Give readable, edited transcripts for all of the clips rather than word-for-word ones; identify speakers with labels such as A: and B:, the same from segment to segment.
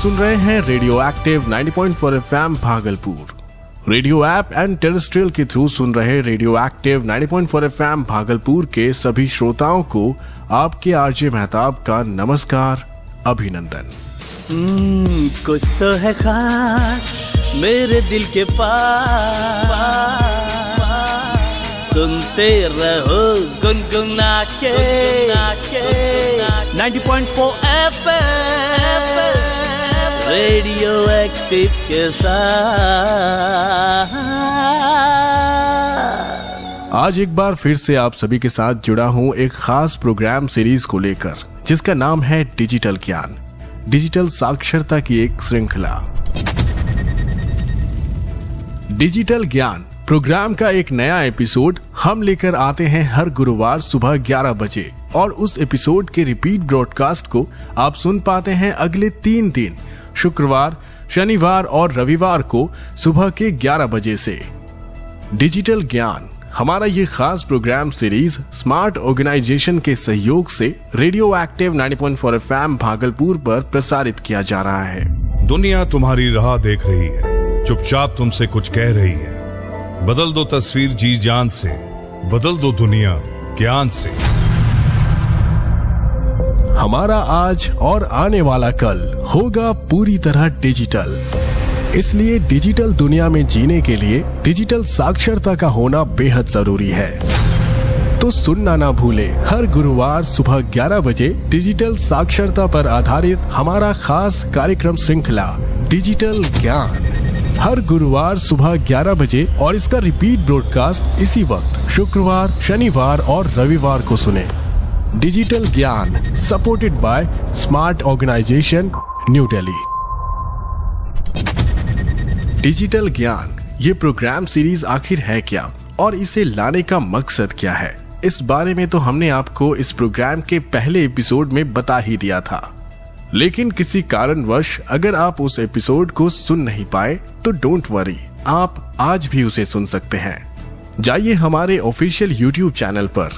A: सुन रहे हैं radio active 90.4 FM Bhagalpur. Radio app and terrestrial के थ्रू सुन रहे रेडियो एक्टिव 90.4 FM भागलपुर के सभी श्रोताओं को आपके आरजे मेहताब का नमस्कार, अभिनंदन।
B: कुछ तो है खास मेरे दिल के पास, सुनते रहो गुनगुना के 90.4 FM रेडियो एक्टिव के साथ।
A: आज एक बार फिर से आप सभी के साथ जुड़ा हूं एक खास प्रोग्राम सीरीज को लेकर, जिसका नाम है डिजिटल ज्ञान, डिजिटल साक्षरता की एक श्रृंखला। डिजिटल ज्ञान प्रोग्राम का एक नया एपिसोड हम लेकर आते हैं हर गुरुवार सुबह 11 बजे, और उस एपिसोड के रिपीट ब्रॉडकास्ट को आप सुन पाते हैं अगले 3 दिन, शुक्रवार, शनिवार और रविवार को सुबह के 11 बजे से। डिजिटल ज्ञान हमारा ये खास प्रोग्राम सीरीज स्मार्ट ऑर्गेनाइजेशन के सहयोग से रेडियो एक्टिव 90.4 FM भागलपुर पर प्रसारित किया जा रहा है।
C: दुनिया तुम्हारी राह देख रही है, चुपचाप तुमसे कुछ कह रही है। बदल दो तस्वीर जी जान से, बदल दो दुनिया ज्ञान से।
A: हमारा आज और आने वाला कल होगा पूरी तरह डिजिटल। इसलिए डिजिटल दुनिया में जीने के लिए डिजिटल साक्षरता का होना बेहद जरूरी है। तो सुनना ना भूले हर गुरुवार सुबह 11 बजे डिजिटल साक्षरता पर आधारित हमारा खास कार्यक्रम श्रृंखला डिजिटल ज्ञान, हर गुरुवार सुबह 11 बजे, और इसका रिपीट ब्रॉडकास्ट इसी वक्त शुक्रवार, शनिवार और रविवार को सुने। Digital Gyan supported by smart organisation, new Delhi. Digital Gyan ये प्रोग्राम सीरीज आखिर है क्या और इसे लाने का मकसद क्या है, इस बारे में तो हमने आपको इस प्रोग्राम के पहले एपिसोड में बता ही दिया था। लेकिन किसी कारणवश अगर आप उस एपिसोड को सुन नहीं पाए तो डोंट वरी, आप आज भी उसे सुन सकते हैं। जाइए हमारे ऑफिशियल यूट्यूब चैनल पर,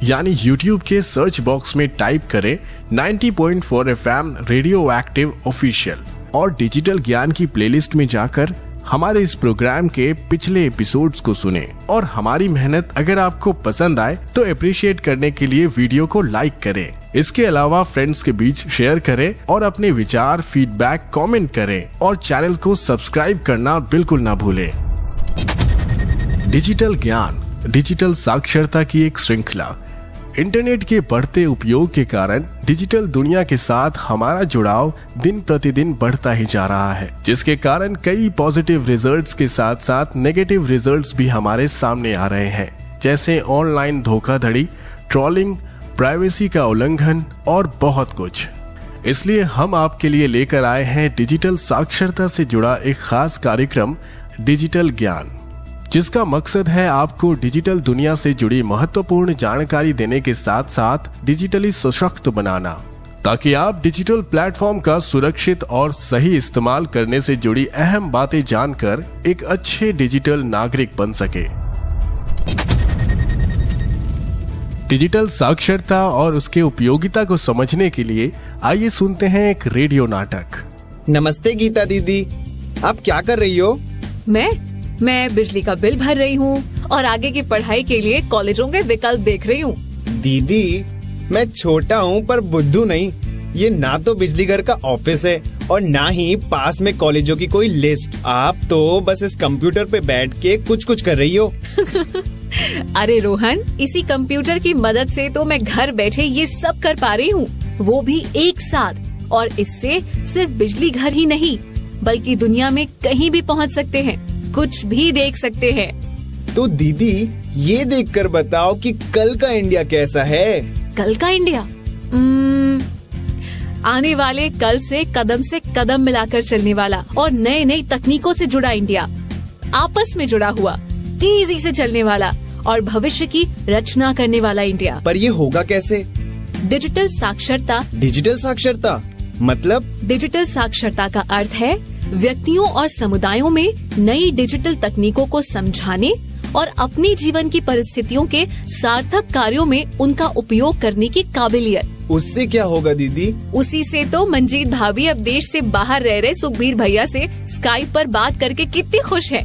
A: यानी यूट्यूब के सर्च बॉक्स में टाइप करें 90.4 FM रेडियो एक्टिव ऑफिशियल, और डिजिटल ज्ञान की प्लेलिस्ट में जाकर हमारे इस प्रोग्राम के पिछले एपिसोड्स को सुने। और हमारी मेहनत अगर आपको पसंद आए तो अप्रिशिएट करने के लिए वीडियो को लाइक करें। इसके अलावा फ्रेंड्स के बीच शेयर करें और अपने विचार, फीडबैक कमेंट करें, और चैनल को सब्सक्राइब करना बिल्कुल ना भूलें। डिजिटल ज्ञान डिजिटल साक्षरता की एक श्रृंखला। इंटरनेट के बढ़ते उपयोग के कारण डिजिटल दुनिया के साथ हमारा जुड़ाव दिन प्रतिदिन बढ़ता ही जा रहा है, जिसके कारण कई पॉजिटिव रिजल्ट्स के साथ साथ नेगेटिव रिजल्ट्स भी हमारे सामने आ रहे हैं, जैसे ऑनलाइन धोखाधड़ी, ट्रोलिंग, प्राइवेसी का उल्लंघन और बहुत कुछ। इसलिए हम आपके लिए लेकर आए हैं डिजिटल साक्षरता से जुड़ा एक खास कार्यक्रम डिजिटल ज्ञान, जिसका मकसद है आपको डिजिटल दुनिया से जुड़ी महत्वपूर्ण जानकारी देने के साथ साथ डिजिटली सशक्त बनाना, ताकि आप डिजिटल प्लेटफॉर्म का सुरक्षित और सही इस्तेमाल करने से जुड़ी अहम बातें जानकर एक अच्छे डिजिटल नागरिक बन सके। डिजिटल साक्षरता और उसके उपयोगिता को समझने के लिए आइए सुनते हैं एक रेडियो नाटक।
D: नमस्ते गीता दीदी, आप क्या कर रही हो?
E: मैं बिजली का बिल भर रही हूँ और आगे की पढ़ाई के लिए कॉलेजों के विकल्प देख रही हूँ।
D: दीदी, मैं छोटा हूँ पर बुद्धू नहीं। ये ना तो बिजली घर का ऑफिस है और ना ही पास में कॉलेजों की कोई लिस्ट। आप तो बस इस कंप्यूटर पे बैठ के कुछ कर रही हो।
E: अरे रोहन, इसी कंप्यूटर की मदद से तो मैं घर बैठे ये सब कर पा रही हूँ, वो भी एक साथ। और इससे सिर्फ बिजली घर ही नहीं बल्कि दुनिया में कहीं भी पहुँच सकते हैं, कुछ भी देख सकते हैं।
D: तो दीदी, ये देखकर बताओ कि कल का इंडिया कैसा है?
E: कल का इंडिया आने वाले कल से कदम मिलाकर चलने वाला और नई नई तकनीकों से जुड़ा इंडिया, आपस में जुड़ा हुआ, तेजी से चलने वाला और भविष्य की रचना करने वाला इंडिया।
D: पर ये होगा कैसे?
E: डिजिटल साक्षरता।
D: डिजिटल साक्षरता मतलब?
E: डिजिटल साक्षरता का अर्थ है व्यक्तियों और समुदायों में नई डिजिटल तकनीकों को समझाने और अपने जीवन की परिस्थितियों के सार्थक कार्यों में उनका उपयोग करने की काबिलियत।
D: उससे क्या होगा दीदी?
E: उसी से तो मंजीत भाभी अब देश से बाहर रह रहे सुखबीर भैया से स्काइप पर बात करके कितनी खुश है।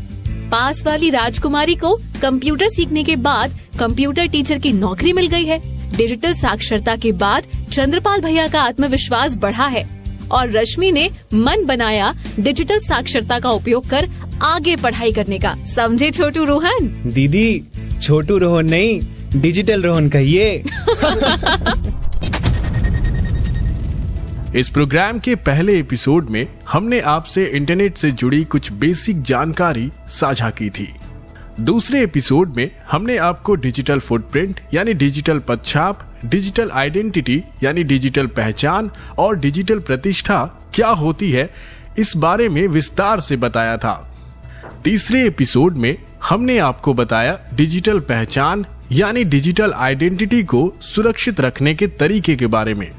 E: पास वाली राजकुमारी को कंप्यूटर सीखने के बाद कंप्यूटर टीचर की नौकरी मिल गई है। डिजिटल साक्षरता के बाद चंद्रपाल भैया का आत्मविश्वास बढ़ा है और रश्मि ने मन बनाया डिजिटल साक्षरता का उपयोग कर आगे पढ़ाई करने का। समझे छोटू रोहन?
D: दीदी छोटू रोहन नहीं, डिजिटल रोहन कहिए।
A: इस प्रोग्राम के पहले एपिसोड में हमने आपसे इंटरनेट से जुड़ी कुछ बेसिक जानकारी साझा की थी। दूसरे एपिसोड में हमने आपको डिजिटल फुटप्रिंट यानी डिजिटल पदछाप, डिजिटल आइडेंटिटी यानी डिजिटल पहचान और डिजिटल प्रतिष्ठा क्या होती है इस बारे में विस्तार से बताया था। तीसरे एपिसोड में हमने आपको बताया डिजिटल पहचान यानी डिजिटल आइडेंटिटी को सुरक्षित रखने के तरीके के बारे में।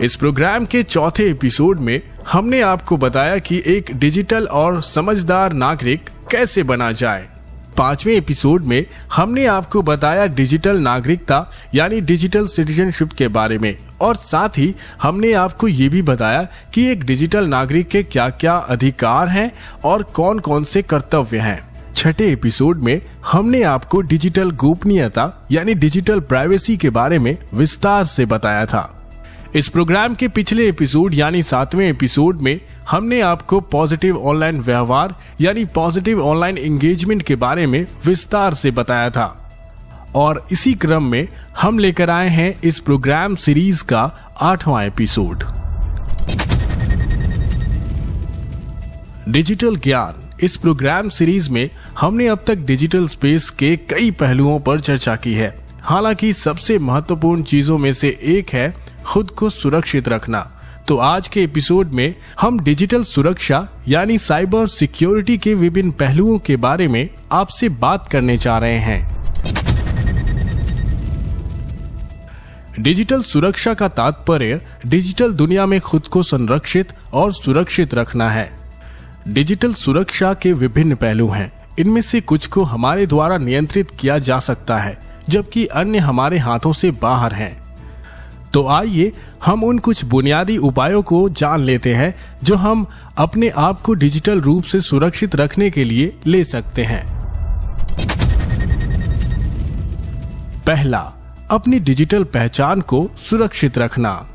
A: इस प्रोग्राम के चौथे एपिसोड में हमने आपको बताया कि एक डिजिटल और समझदार नागरिक कैसे बना जाए। पांचवें एपिसोड में हमने आपको बताया डिजिटल नागरिकता यानी डिजिटल सिटीजनशिप के बारे में और साथ ही हमने आपको ये भी बताया कि एक डिजिटल नागरिक के क्या क्या अधिकार हैं और कौन कौन से कर्तव्य हैं। छठे एपिसोड में हमने आपको डिजिटल गोपनीयता यानी डिजिटल प्राइवेसी के बारे में विस्तार से बताया था। इस प्रोग्राम के पिछले एपिसोड यानी 7वें एपिसोड में हमने आपको पॉजिटिव ऑनलाइन व्यवहार यानी पॉजिटिव ऑनलाइन एंगेजमेंट के बारे में विस्तार से बताया था और इसी क्रम में हम लेकर आए हैं इस प्रोग्राम सीरीज का 8वां एपिसोड, डिजिटल ज्ञान। इस प्रोग्राम सीरीज में हमने अब तक डिजिटल स्पेस के कई पहलुओं पर चर्चा की है। हालांकि सबसे महत्वपूर्ण चीजों में से एक है खुद को सुरक्षित रखना। तो आज के एपिसोड में हम डिजिटल सुरक्षा यानी साइबर सिक्योरिटी के विभिन्न पहलुओं के बारे में आपसे बात करने जा रहे हैं। डिजिटल सुरक्षा का तात्पर्य डिजिटल दुनिया में खुद को संरक्षित और सुरक्षित रखना है। डिजिटल सुरक्षा के विभिन्न पहलू हैं। इनमें से कुछ को हमारे द्वारा नियंत्रित किया जा सकता है जबकि अन्य हमारे हाथों से बाहर हैं। तो आइए हम उन कुछ बुनियादी उपायों को जान लेते हैं जो हम अपने आप को डिजिटल रूप से सुरक्षित रखने के लिए ले सकते हैं। पहला, अपनी डिजिटल पहचान को सुरक्षित रखना।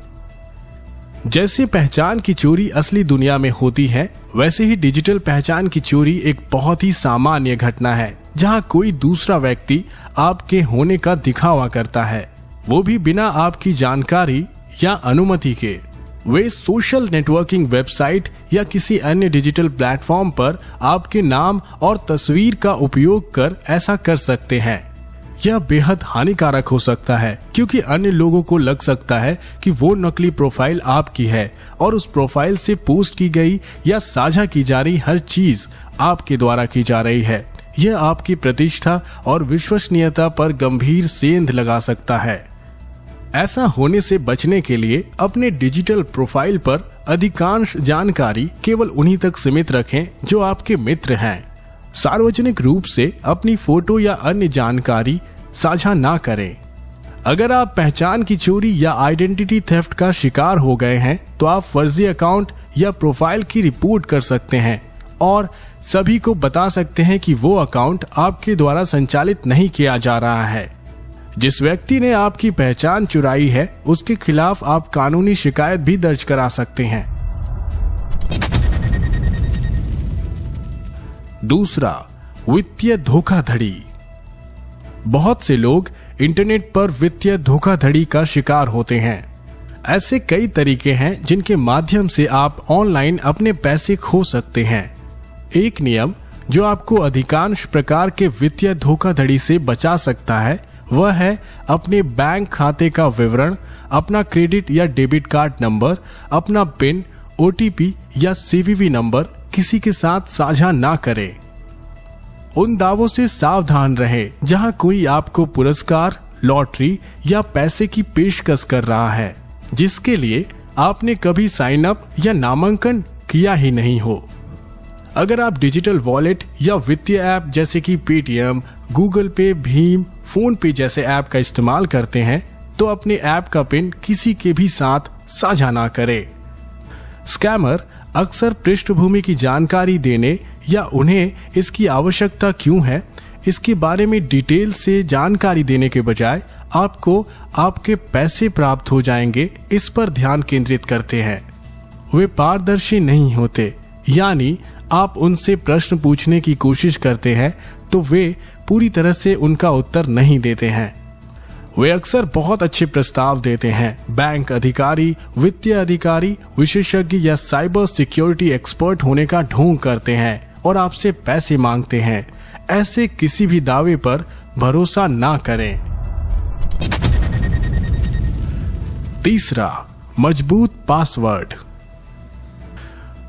A: जैसे पहचान की चोरी असली दुनिया में होती है, वैसे ही डिजिटल पहचान की चोरी एक बहुत ही सामान्य घटना है जहां कोई दूसरा व्यक्ति आपके होने का दिखावा करता है, वो भी बिना आपकी जानकारी या अनुमति के। वे सोशल नेटवर्किंग वेबसाइट या किसी अन्य डिजिटल प्लेटफॉर्म पर आपके नाम और तस्वीर का उपयोग कर ऐसा कर सकते हैं। यह बेहद हानिकारक हो सकता है क्योंकि अन्य लोगों को लग सकता है कि वो नकली प्रोफाइल आपकी है और उस प्रोफाइल से पोस्ट की गई या साझा की जा रही हर चीज आपके द्वारा की जा रही है। यह आपकी प्रतिष्ठा और विश्वसनीयता पर गंभीर सेंध लगा सकता है। ऐसा होने से बचने के लिए अपने डिजिटल प्रोफाइल पर अधिकांश जानकारी केवल उन्हीं तक सीमित रखें जो आपके मित्र हैं। सार्वजनिक रूप से अपनी फोटो या अन्य जानकारी साझा ना करें। अगर आप पहचान की चोरी या आइडेंटिटी थेफ्ट का शिकार हो गए हैं तो आप फर्जी अकाउंट या प्रोफाइल की रिपोर्ट कर सकते हैं और सभी को बता सकते हैं कि वो अकाउंट आपके द्वारा संचालित नहीं किया जा रहा है। जिस व्यक्ति ने आपकी पहचान चुराई है उसके खिलाफ आप कानूनी शिकायत भी दर्ज करा सकते हैं। दूसरा, वित्तीय धोखाधड़ी। बहुत से लोग इंटरनेट पर वित्तीय धोखाधड़ी का शिकार होते हैं। ऐसे कई तरीके हैं जिनके माध्यम से आप ऑनलाइन अपने पैसे खो सकते हैं। एक नियम जो आपको अधिकांश प्रकार के वित्तीय धोखाधड़ी से बचा सकता है वह है अपने बैंक खाते का विवरण, अपना क्रेडिट या डेबिट कार्ड नंबर, अपना पिन, ओटीपी या सीवीवी नंबर किसी के साथ साझा ना करें। उन दावों से सावधान रहें जहां कोई आपको पुरस्कार, लॉटरी या पैसे की पेशकश कर रहा है जिसके लिए आपने कभी साइन अप या नामांकन किया ही नहीं हो। अगर आप डिजिटल वॉलेट या वित्तीय ऐप जैसे कि पेटीएम, गूगल पे, भीम, फोन पे जैसे ऐप का इस्तेमाल करते हैं तो अपने ऐप का पिन किसी के भी साथ साझा ना करें। स्कैमर अक्सर पृष्ठभूमि की जानकारी देने या उन्हें इसकी आवश्यकता क्यों है इसके बारे में डिटेल से जानकारी देने के बजाय आपको आपके पैसे प्राप्त हो जाएंगे इस पर ध्यान केंद्रित करते हैं। वे पारदर्शी नहीं होते, यानी आप उनसे प्रश्न पूछने की कोशिश करते हैं तो वे पूरी तरह से उनका उत्तर नहीं देते हैं। वे अक्सर बहुत अच्छे प्रस्ताव देते हैं। बैंक अधिकारी, वित्तीय अधिकारी, विशेषज्ञ या साइबर सिक्योरिटी एक्सपर्ट होने का ढोंग करते हैं और आपसे पैसे मांगते हैं। ऐसे किसी भी दावे पर भरोसा ना करें। तीसरा, मजबूत पासवर्ड।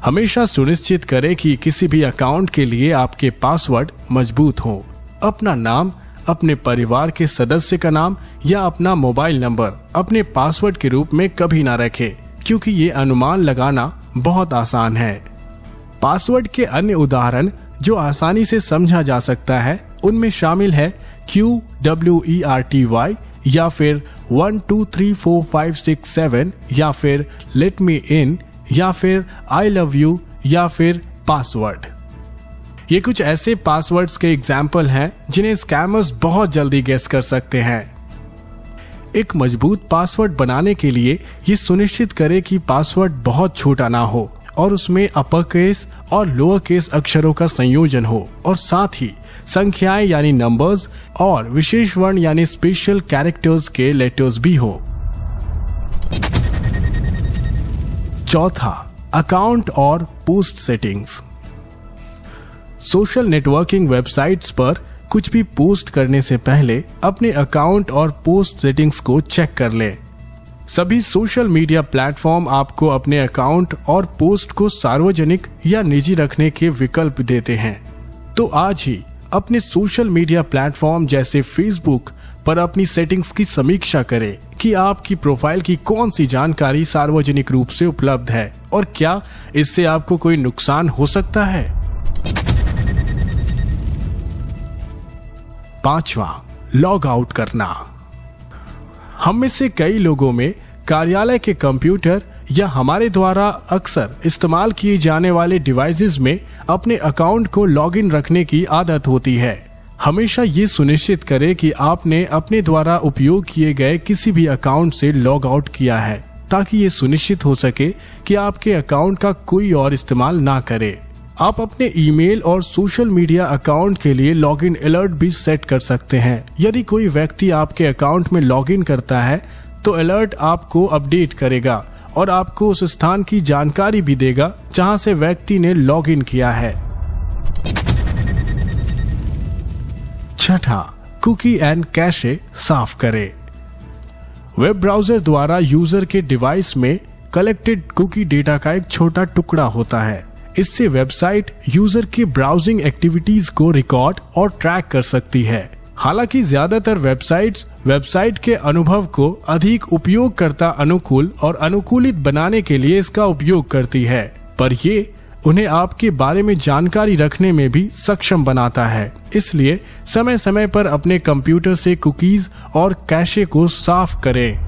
A: हमेशा सुनिश्चित करें कि किसी भी अकाउंट के लिए आपके पासवर्ड मजबूत हो। अपना नाम, अपने परिवार के सदस्य का नाम या अपना मोबाइल नंबर अपने पासवर्ड के रूप में कभी ना रखें, क्योंकि ये अनुमान लगाना बहुत आसान है। पासवर्ड के अन्य उदाहरण जो आसानी से समझा जा सकता है उनमें शामिल है QWERTY या फिर 1 2 3 4 5 6 7 या फिर लेट मी इन या फिर आई लव यू या फिर पासवर्ड। ये कुछ ऐसे पासवर्ड्स के एग्जाम्पल हैं जिन्हें स्कैमर्स बहुत जल्दी गेस कर सकते हैं। एक मजबूत पासवर्ड बनाने के लिए ये सुनिश्चित करें कि पासवर्ड बहुत छोटा ना हो और उसमें अपर केस और लोअर केस अक्षरों का संयोजन हो और साथ ही संख्याएं यानी नंबर्स और विशेष वर्ण यानी स्पेशल कैरेक्टर्स के लेटर्स भी हो। चौथा, अकाउंट और post settings. Social networking websites पर कुछ भी पोस्ट करने से पहले अपने अकाउंट और पोस्ट सेटिंग्स को चेक कर लें। सभी सोशल मीडिया प्लेटफॉर्म आपको अपने अकाउंट और पोस्ट को सार्वजनिक या निजी रखने के विकल्प देते हैं। तो आज ही अपने सोशल मीडिया प्लेटफॉर्म जैसे फेसबुक पर अपनी सेटिंग्स की समीक्षा करें कि आपकी प्रोफाइल की कौन सी जानकारी सार्वजनिक रूप से उपलब्ध है और क्या इससे आपको कोई नुकसान हो सकता है। पांचवा, लॉग आउट करना। हम में से कई लोगों में कार्यालय के कंप्यूटर या हमारे द्वारा अक्सर इस्तेमाल किए जाने वाले डिवाइसेस में अपने अकाउंट को लॉगिन रखने की आदत होती है। हमेशा ये सुनिश्चित करें कि आपने अपने द्वारा उपयोग किए गए किसी भी अकाउंट से लॉग आउट किया है, ताकि ये सुनिश्चित हो सके कि आपके अकाउंट का कोई और इस्तेमाल ना करे। आप अपने ईमेल और सोशल मीडिया अकाउंट के लिए लॉगिन अलर्ट भी सेट कर सकते हैं। यदि कोई व्यक्ति आपके अकाउंट में लॉगिन करता है तो अलर्ट आपको अपडेट करेगा और आपको उस स्थान की जानकारी भी देगा जहां से व्यक्ति ने लॉगिन किया है। छठा, कुकी एंड कैशे साफ करें। वेब ब्राउजर द्वारा यूजर के डिवाइस में कलेक्टेड कुकी डेटा का एक छोटा टुकड़ा होता है। इससे वेबसाइट यूजर की ब्राउजिंग एक्टिविटीज को रिकॉर्ड और ट्रैक कर सकती है। हालांकि ज्यादातर वेबसाइट्स वेबसाइट के अनुभव को अधिक उपयोगकर्ता अनुकूल और अनुकूलित बनाने के लिए इसका उपयोग करती है, पर ये उन्हें आपके बारे में जानकारी रखने में भी सक्षम बनाता है। इसलिए समय समय पर अपने कंप्यूटर से कुकीज और कैशे को साफ करें।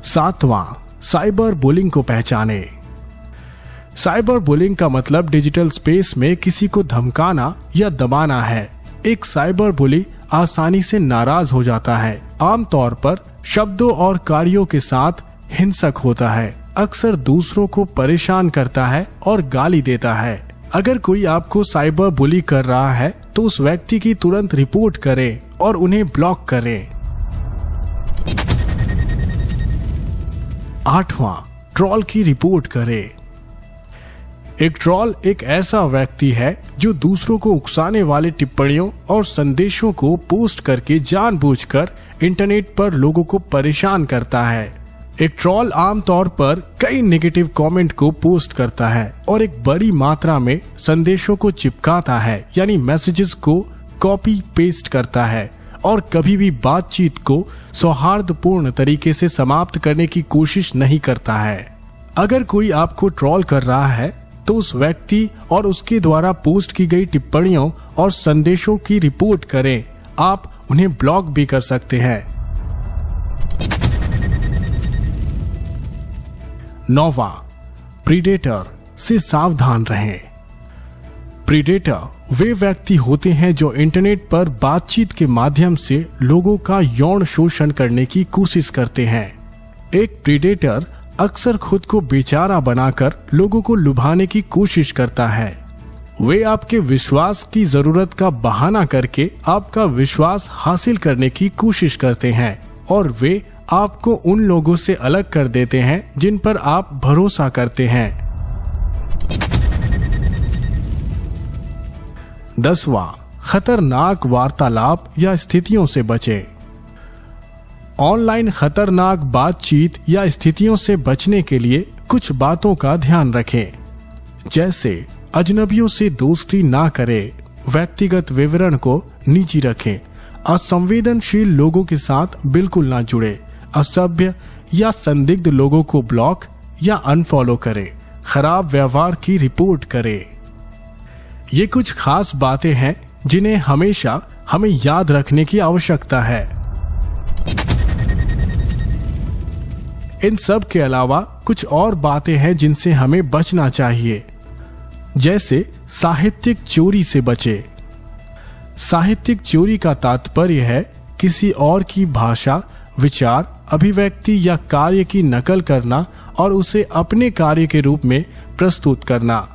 A: सातवां, साइबर बुलिंग को पहचाने। साइबर बुलिंग का मतलब डिजिटल स्पेस में किसी को धमकाना या दबाना है। एक साइबर बुली आसानी से नाराज हो जाता है, आमतौर पर शब्दों और कार्यों के साथ हिंसक होता है, अक्सर दूसरों को परेशान करता है और गाली देता है। अगर कोई आपको साइबर बुली कर रहा है तो उस व्यक्ति की तुरंत रिपोर्ट करें और उन्हें ब्लॉक करें। आठवां, ट्रोल की रिपोर्ट करें। एक ट्रोल एक ऐसा व्यक्ति है जो दूसरों को उकसाने वाले टिप्पणियों और संदेशों को पोस्ट करके जानबूझकर इंटरनेट पर लोगों को परेशान करता है। एक ट्रोल आमतौर पर कई नेगेटिव कमेंट को पोस्ट करता है और एक बड़ी मात्रा में संदेशों को चिपकाता है, यानी मैसेजेस को कॉपी पेस्ट करता है और कभी भी बातचीत को सौहार्दपूर्ण तरीके से समाप्त करने की कोशिश नहीं करता है। अगर कोई आपको ट्रोल कर रहा है तो उस व्यक्ति और उसके द्वारा पोस्ट की गई टिप्पणियों और संदेशों की रिपोर्ट करें। आप उन्हें ब्लॉक भी कर सकते हैं। 9वां, प्रीडेटर से सावधान रहें। प्रीडेटर वे व्यक्ति होते हैं जो इंटरनेट पर बातचीत के माध्यम से लोगों का यौन शोषण करने की कोशिश करते हैं। एक प्रीडेटर अक्सर खुद को बेचारा बनाकर लोगों को लुभाने की कोशिश करता है। वे आपके विश्वास की जरूरत का बहाना करके आपका विश्वास हासिल करने की कोशिश करते हैं और वे आपको उन लोगों से अलग कर देते हैं जिन पर आप भरोसा करते हैं। 10वां, खतरनाक वार्तालाप या स्थितियों से बचें। ऑनलाइन खतरनाक बातचीत या स्थितियों से बचने के लिए कुछ बातों का ध्यान रखें, जैसे अजनबियों से दोस्ती ना करें, व्यक्तिगत विवरण को निजी रखें, असंवेदनशील लोगों के साथ बिल्कुल ना जुड़े, असभ्य या संदिग्ध लोगों को ब्लॉक या अनफॉलो करें, खराब व्यवहार की रिपोर्ट करें। ये कुछ खास बातें हैं जिन्हें हमेशा हमें याद रखने की आवश्यकता है। इन सब के अलावा कुछ और बातें हैं जिनसे हमें बचना चाहिए, जैसे साहित्यिक चोरी से बचे। साहित्यिक चोरी का तात्पर्य है किसी और की भाषा, विचार, अभिव्यक्ति या कार्य की नकल करना और उसे अपने कार्य के रूप में प्रस्तुत करना।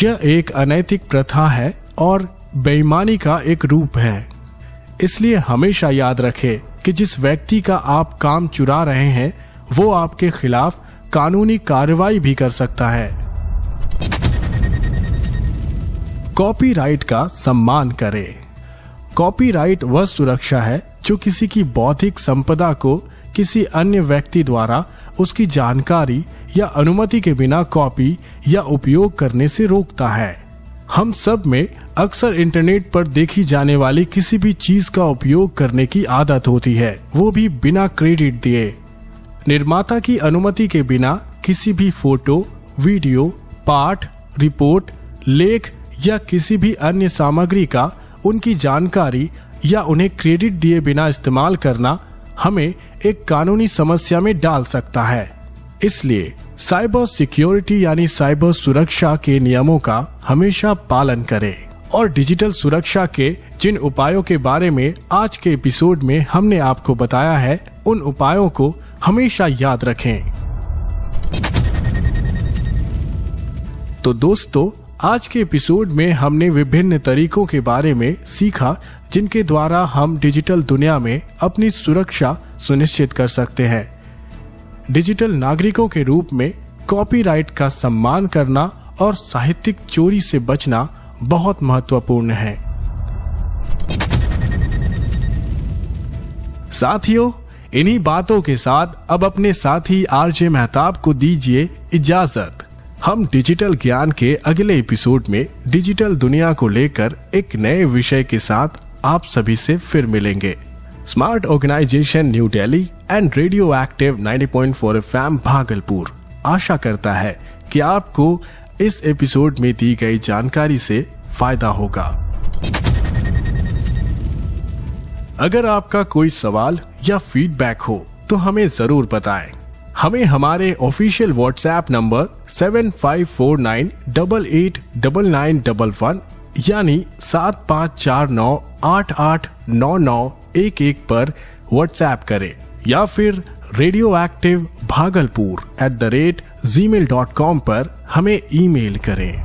A: यह एक अनैतिक प्रथा है और बेईमानी का एक रूप है। इसलिए हमेशा याद रखें कि जिस व्यक्ति का आप काम चुरा रहे हैं वो आपके खिलाफ कानूनी कार्रवाई भी कर सकता है। कॉपीराइट का सम्मान करें। कॉपीराइट वह सुरक्षा है जो किसी की बौद्धिक संपदा को किसी अन्य व्यक्ति द्वारा उसकी जानकारी या अनुमति के बिना कॉपी या उपयोग करने से रोकता है। हम सब में अक्सर इंटरनेट पर देखी जाने वाली किसी भी चीज का उपयोग करने की आदत होती है, वो भी बिना क्रेडिट दिए। निर्माता की अनुमति के बिना किसी भी फोटो, वीडियो, पाठ, रिपोर्ट, लेख या किसी भी अन्य सामग्री का उनकी जानकारी या उन्हें क्रेडिट दिए बिना इस्तेमाल करना हमें एक कानूनी समस्या में डाल सकता है। इसलिए साइबर सिक्योरिटी यानी साइबर सुरक्षा के नियमों का हमेशा पालन करें और डिजिटल सुरक्षा के जिन उपायों के बारे में आज के एपिसोड में हमने आपको बताया है, उन उपायों को हमेशा याद रखें। तो दोस्तों, आज के एपिसोड में हमने विभिन्न तरीकों के बारे में सीखा जिनके द्वारा हम डिजिटल दुनिया में अपनी सुरक्षा सुनिश्चित कर सकते हैं। डिजिटल नागरिकों के रूप में कॉपीराइट का सम्मान करना और साहित्यिक चोरी से बचना बहुत महत्वपूर्ण है। साथियों, इन्हीं बातों के साथ अब अपने साथी आरजे मेहताब को दीजिए इजाजत। हम डिजिटल ज्ञान के अगले एपिसोड में डिजिटल दुनिया को लेकर एक नए विषय के साथ आप सभी से फिर मिलेंगे। Smart organisation new Delhi and radio active 90.4 FM Bhagalpur आशा करता है कि आपको इस एपिसोड में दी गई जानकारी से फायदा होगा। अगर आपका कोई सवाल या फीडबैक हो तो हमें जरूर बताएं। हमें हमारे ऑफिशियल व्हाट्सएप नंबर 7549889911 यानी 7549889911 पर व्हाट्सएप करें या फिर radioactiveBhagalpur@gmail.com पर हमें ईमेल करें।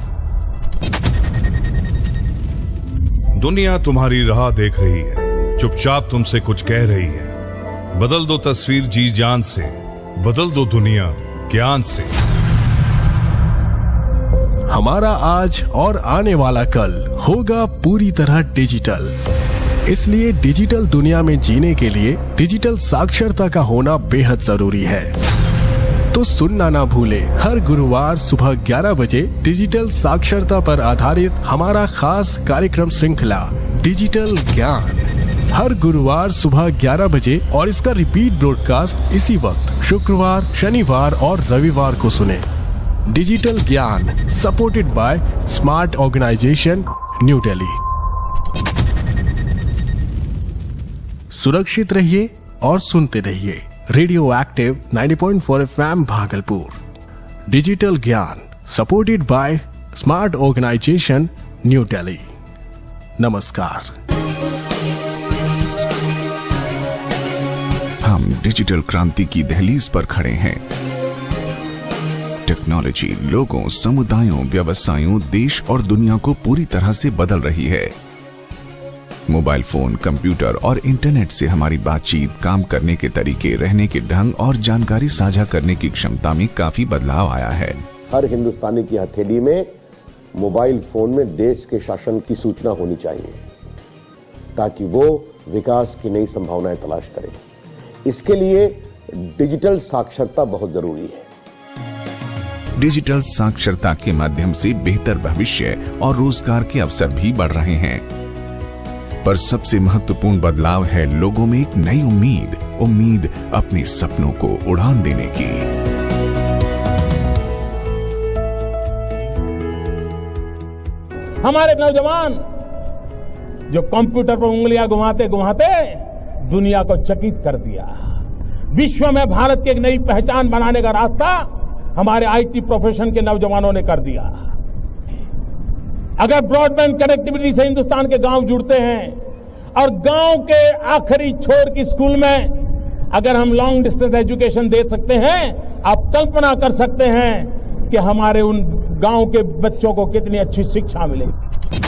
C: दुनिया तुम्हारी राह देख रही है, चुपचाप तुमसे कुछ कह रही है। बदल दो तस्वीर जी जान से, बदल दो दुनिया ज्ञान से।
A: हमारा आज और आने वाला कल होगा पूरी तरह डिजिटल। इसलिए डिजिटल दुनिया में जीने के लिए डिजिटल साक्षरता का होना बेहद जरूरी है। तो सुनना ना भूले, हर गुरुवार सुबह 11 बजे डिजिटल साक्षरता पर आधारित हमारा खास कार्यक्रम श्रृंखला डिजिटल ज्ञान, हर गुरुवार सुबह 11 बजे और इसका रिपीट ब्रॉडकास्ट इसी वक्त शुक्रवार, शनिवार और रविवार को सुने। Digital Gyan supported by smart organisation new Delhi. सुरक्षित रहिए और सुनते रहिए radio active 90.4 FM Bhagalpur. Digital Gyan supported by smart organisation new Delhi. नमस्कार।
F: हम डिजिटल क्रांति की दहलीज पर खड़े हैं। टेक्नोलॉजी लोगों, समुदायों, व्यवसायों, देश और दुनिया को पूरी तरह से बदल रही है। मोबाइल फोन, कंप्यूटर और इंटरनेट से हमारी बातचीत, काम करने के तरीके, रहने के ढंग और जानकारी साझा करने की क्षमता में काफी बदलाव आया है।
G: हर हिंदुस्तानी की हथेली में मोबाइल फोन में देश के शासन की सूचना होनी चाहिए ताकि वो विकास की नई संभावनाएं तलाश करे। इसके लिए डिजिटल साक्षरता बहुत जरूरी है।
F: डिजिटल साक्षरता के माध्यम से बेहतर भविष्य और रोजगार के अवसर भी बढ़ रहे हैं, पर सबसे महत्वपूर्ण बदलाव है लोगों में एक नई उम्मीद अपने सपनों को उड़ान देने की।
H: हमारे नौजवान जो कंप्यूटर पर उंगलियां घुमाते घुमाते दुनिया को चकित कर दिया। विश्व में भारत की एक नई पहचान बनाने का रास्ता हमारे आईटी प्रोफेशन के नौजवानों ने कर दिया। अगर ब्रॉडबैंड कनेक्टिविटी से हिंदुस्तान के गांव जुड़ते हैं और गांव के आखिरी छोर की स्कूल में अगर हम लॉन्ग डिस्टेंस एजुकेशन दे सकते हैं, आप कल्पना कर सकते हैं कि हमारे उन गांव के बच्चों को कितनी अच्छी शिक्षा मिलेगी।